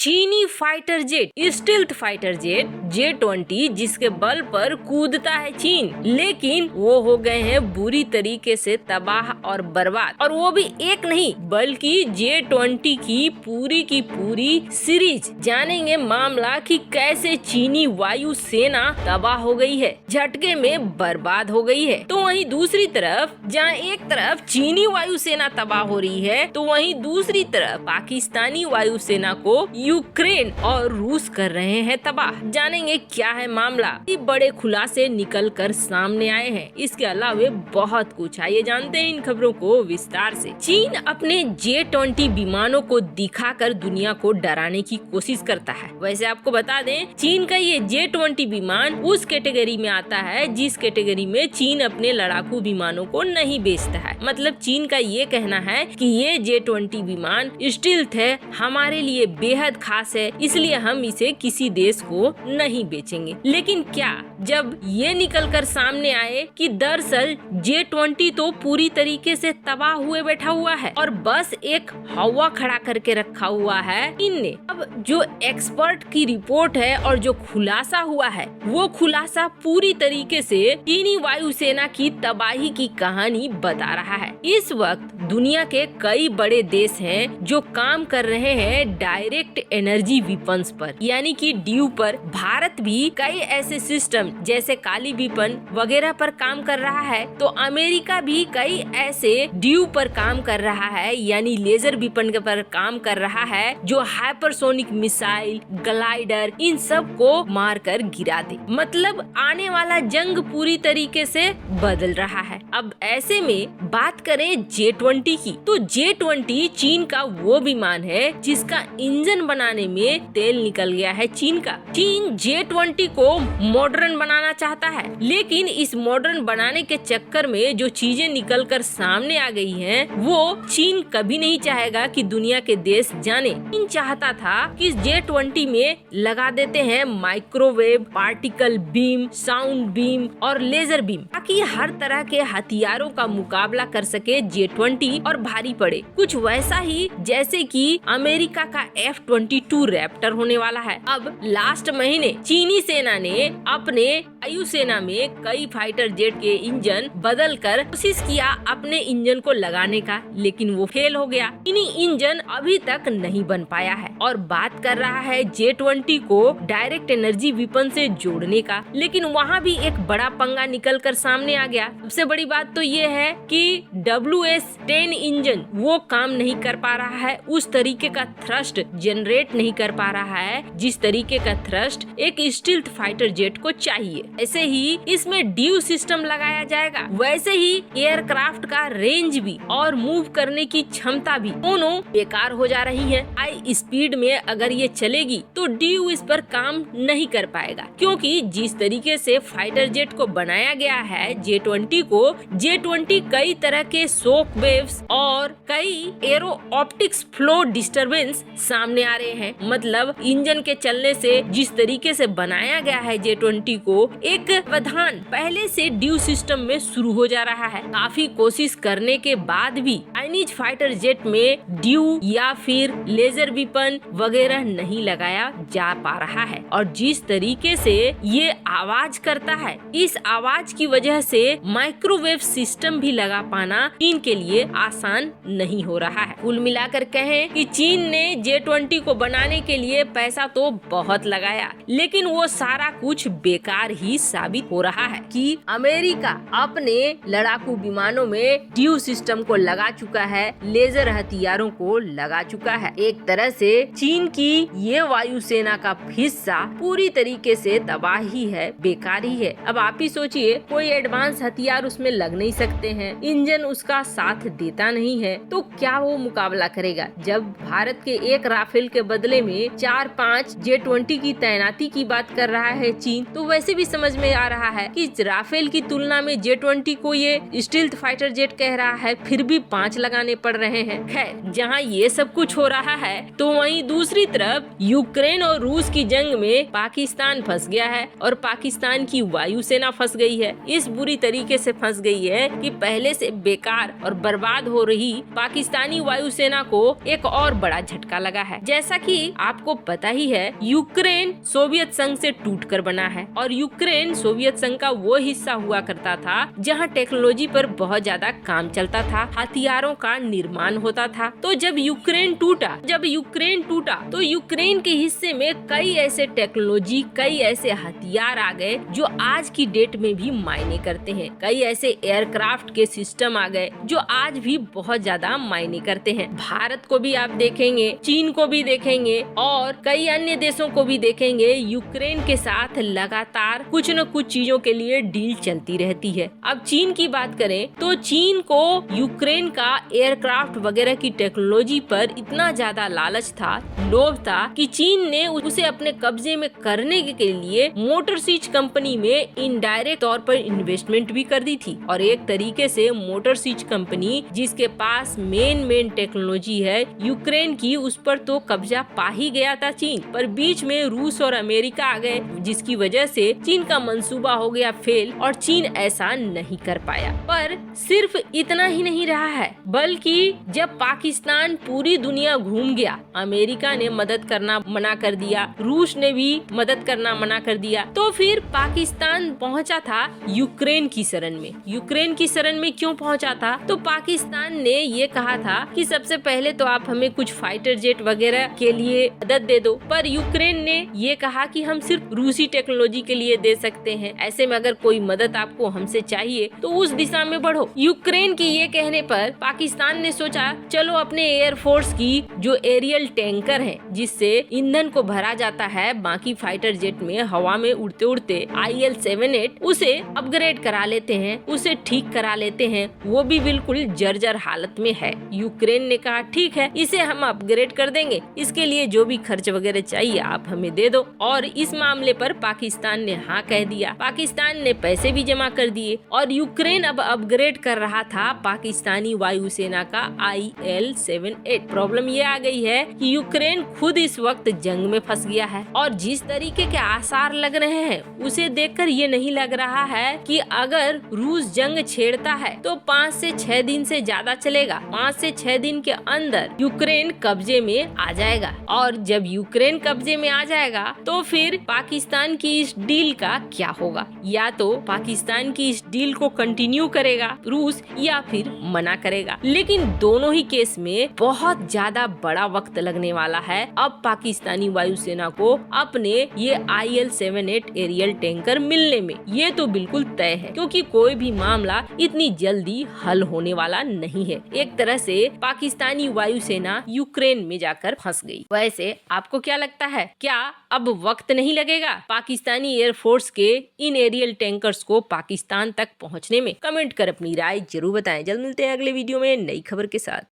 चीनी fighter jet, stealth fighter jet J-20, जिसके बल पर कूदता है चीन, लेकिन वो हो गए हैं बुरी तरीके से तबाह और बर्बाद। और वो भी एक नहीं बल्कि J-20 की पूरी सीरीज। जानेंगे मामला कि कैसे चीनी वायु सेना तबाह हो गई है, झटके में बर्बाद हो गई है। तो वहीं दूसरी तरफ, जहाँ एक तरफ चीनी वायु सेना तबाह हो रही है, तो वहीं दूसरी तरफ पाकिस्तानी वायु सेना को यूक्रेन और रूस कर रहे हैं तबाह। जानेंगे क्या है मामला। बड़े खुलासे निकल कर सामने आए हैं। इसके अलावा बहुत कुछ। आइए जानते हैं इन खबरों को विस्तार से। चीन अपने J-20 विमानों को दिखाकर दुनिया को डराने की कोशिश करता है। वैसे आपको बता दें, चीन का ये J-20 विमान उस कैटेगरी में आता है जिस कैटेगरी में चीन अपने लड़ाकू विमानों को नहीं बेचता है। मतलब चीन का ये कहना है कि ये J-20 विमान स्टील्थ है, हमारे लिए बेहद खास है, इसलिए हम इसे किसी देश को नहीं बेचेंगे। लेकिन क्या जब ये निकल कर सामने आए कि दरअसल J-20 तो पूरी तरीके से तबाह हुए बैठा हुआ है और बस एक हवा खड़ा करके रखा हुआ है इनने। अब जो एक्सपर्ट की रिपोर्ट है और जो खुलासा हुआ है, वो खुलासा पूरी तरीके से चीनी वायुसेना की तबाही की कहानी बता रहा है। इस वक्त दुनिया के कई बड़े देश हैं जो काम कर रहे हैं डायरेक्ट एनर्जी विपन्स पर, यानी कि ड्यू पर। भारत भी कई ऐसे सिस्टम जैसे काली विपन वगैरह पर काम कर रहा है, तो अमेरिका भी कई ऐसे ड्यू पर काम कर रहा है, यानी लेजर विपन के पर काम कर रहा है, जो हाइपरसोनिक मिसाइल, ग्लाइडर, इन सब को मार कर गिरा दे। मतलब आने वाला जंग पूरी तरीके से बदल रहा है। अब ऐसे में बात करें J-20 की, तो J-20 चीन का वो विमान है जिसका इंजन बनाने में तेल निकल गया है चीन का। चीन J-20 को मॉडर्न बनाना चाहता है, लेकिन इस मॉडर्न बनाने के चक्कर में जो चीजें निकल कर सामने आ गई हैं, वो चीन कभी नहीं चाहेगा कि दुनिया के देश जाने। चीन चाहता था कि J-20 में लगा देते हैं microwave, particle beam, sound beam और लेजर बीम, ताकि हर तरह के हथियारों का मुकाबला कर सके J-20 और भारी पड़े। कुछ वैसा ही जैसे कि अमेरिका का F-22 रैप्टर होने वाला है। अब लास्ट महीने चीनी सेना ने अपने वायु सेना में कई फाइटर जेट के इंजन बदल कर कोशिश किया अपने इंजन को लगाने का, लेकिन वो फेल हो गया। चीनी इंजन अभी तक नहीं बन पाया है और बात कर रहा है J-20 को डायरेक्ट एनर्जी विपन से जोड़ने का, लेकिन वहाँ भी एक बड़ा पंगा निकल कर सामने आ गया। सबसे बड़ी बात तो ये है कि WS-10 इंजन वो काम नहीं कर पा रहा है, उस तरीके का थ्रस्ट जनरेट नहीं कर पा रहा है जिस तरीके का थ्रस्ट एक स्टील्थ फाइटर जेट को चाहिए। ऐसे ही इसमें ड्यू सिस्टम लगाया जाएगा, वैसे ही एयरक्राफ्ट का रेंज भी और मूव करने की क्षमता भी दोनों बेकार हो जा रही है। हाई स्पीड में अगर ये चलेगी तो ड्यू इस पर काम नहीं कर पाएगा, क्योंकि जिस तरीके से फाइटर जेट को बनाया गया है J-20 को, J-20 कई तरह के शॉक वेव्स और कई एरो ऑप्टिक्स फ्लो डिस्टरबेंस सामने आ रहे हैं। मतलब इंजन के चलने से जिस तरीके से बनाया गया है J-20 को, एक व्यवधान पहले से ड्यू सिस्टम में शुरू हो जा रहा है। काफी कोशिश करने के बाद भी चाइनीज फाइटर जेट में ड्यू या फिर लेजर विपन वगैरह नहीं लगाया जा पा रहा है, और जिस तरीके से ये आवाज करता है, इस आवाज की वजह से माइक्रोवेव सिस्टम भी लगा पाना चीन के लिए आसान नहीं हो रहा है। कुल मिलाकर कहें कि चीन ने J-20 को बनाने के लिए पैसा तो बहुत लगाया, लेकिन वो सारा कुछ बेकार ही साबित हो रहा है कि अमेरिका अपने लड़ाकू विमानों में ड्यू सिस्टम को लगा चुका है, लेजर हथियारों को लगा चुका है। एक तरह से चीन की ये वायुसेना का हिस्सा पूरी तरीके से तबाही है, बेकार ही है। अब आप ही सोचिए, कोई एडवांस हथियार उसमें लग नहीं सकते हैं, इंजन उसका साथ देता नहीं है, तो क्या वो मुकाबला करेगा? जब भारत के एक राफेल के बदले में 4-5 J-20 की तैनाती की बात कर रहा है चीन, तो वैसे ऐसे भी समझ में आ रहा है कि राफेल की तुलना में J-20 को ये स्टील्थ फाइटर जेट कह रहा है, फिर भी 5 लगाने पड़ रहे हैं। खैर, जहाँ ये सब कुछ हो रहा है तो वहीं दूसरी तरफ यूक्रेन और रूस की जंग में पाकिस्तान फंस गया है और पाकिस्तान की वायुसेना फंस गई है। इस बुरी तरीके से फंस गई है कि पहले से बेकार और बर्बाद हो रही पाकिस्तानी वायुसेना को एक और बड़ा झटका लगा है। जैसा कि आपको पता ही है, यूक्रेन सोवियत संघ से टूटकर बना है और यूक्रेन सोवियत संघ का वो हिस्सा हुआ करता था जहां टेक्नोलॉजी पर बहुत ज्यादा काम चलता था, हथियारों का निर्माण होता था। तो जब यूक्रेन टूटा तो यूक्रेन के हिस्से में कई ऐसे टेक्नोलॉजी, कई ऐसे हथियार आ गए जो आज की डेट में भी मायने करते हैं। कई ऐसे एयरक्राफ्ट के सिस्टम आ गए जो आज भी बहुत ज्यादा मायने करते हैं। भारत को भी आप देखेंगे, चीन को भी देखेंगे और कई अन्य देशों को भी देखेंगे। यूक्रेन के साथ लगातार कुछ न कुछ चीजों के लिए डील चलती रहती है। अब चीन की बात करें तो चीन को यूक्रेन का एयरक्राफ्ट वगैरह की टेक्नोलॉजी पर इतना ज्यादा लालच था, लोभ था कि चीन ने उसे अपने कब्जे में करने के लिए मोटर सीच कंपनी में इनडायरेक्ट तौर पर इन्वेस्टमेंट भी कर दी थी। और एक तरीके से मोटर सीच कंपनी जिसके पास मेन टेक्नोलॉजी है यूक्रेन की, उस पर तो कब्जा पा ही गया था चीन। पर बीच में रूस और अमेरिका आ गए जिसकी वजह से चीन का मंसूबा हो गया फेल और चीन ऐसा नहीं कर पाया। पर सिर्फ इतना ही नहीं रहा है, बल्कि जब पाकिस्तान पूरी दुनिया घूम गया, अमेरिका ने मदद करना मना कर दिया, रूस ने भी मदद करना मना कर दिया, तो फिर पाकिस्तान पहुंचा था यूक्रेन की शरण में। यूक्रेन की शरण में क्यों पहुंचा था? तो पाकिस्तान ने ये कहा था कि सबसे पहले तो आप हमें कुछ फाइटर जेट वगैरह के लिए मदद दे दो, पर यूक्रेन ने ये कहा कि हम सिर्फ रूसी टेक्नोलॉजी के लिए दे सकते हैं। ऐसे में अगर कोई मदद आपको हमसे चाहिए तो उस दिशा में बढ़ो। यूक्रेन की ये कहने पर पाकिस्तान ने सोचा चलो अपने एयरफोर्स की जो एरियल टैंकर है जिससे ईंधन को भरा जाता है बाकी फाइटर जेट में हवा में उड़ते उड़ते IL-78, उसे अपग्रेड करा लेते हैं, उसे ठीक करा लेते हैं। वो भी बिल्कुल जर्जर हालत में है। यूक्रेन ने कहा ठीक है, इसे हम अपग्रेड कर देंगे, इसके लिए जो भी खर्च वगैरह चाहिए आप हमें दे दो। और इस मामले पर पाकिस्तान ने हाँ कह दिया। पाकिस्तान ने पैसे भी जमा कर दिए और यूक्रेन अब अपग्रेड कर रहा था पाकिस्तानी वायुसेना का IL-78। प्रॉब्लम ये आ गई है कि यूक्रेन खुद इस वक्त जंग में फंस गया है और जिस तरीके के आसार लग रहे हैं उसे देखकर ये नहीं लग रहा है कि अगर रूस जंग छेड़ता है तो 5 से 6 दिन से ज्यादा चलेगा। 5 से 6 दिन के अंदर यूक्रेन कब्जे में आ जाएगा और जब यूक्रेन कब्जे में आ जाएगा तो फिर पाकिस्तान की इस डील का क्या होगा? या तो पाकिस्तान की इस डील को कंटिन्यू करेगा रूस या फिर मना करेगा। लेकिन दोनों ही केस में बहुत ज्यादा बड़ा वक्त लगने वाला है अब पाकिस्तानी वायुसेना को अपने ये IL-78 एरियल टैंकर मिलने में। ये तो बिल्कुल तय है क्योंकि कोई भी मामला इतनी जल्दी हल होने वाला नहीं है। एक तरह से पाकिस्तानी वायुसेना यूक्रेन में जाकर फंस गई। वैसे आपको क्या लगता है, क्या अब वक्त नहीं लगेगा पाकिस्तानी एयरफोर्स के इन एरियल टैंकर्स को पाकिस्तान तक पहुंचने में? कमेंट कर अपनी राय जरूर बताएं। जल्द मिलते हैं अगले वीडियो में नई खबर के साथ।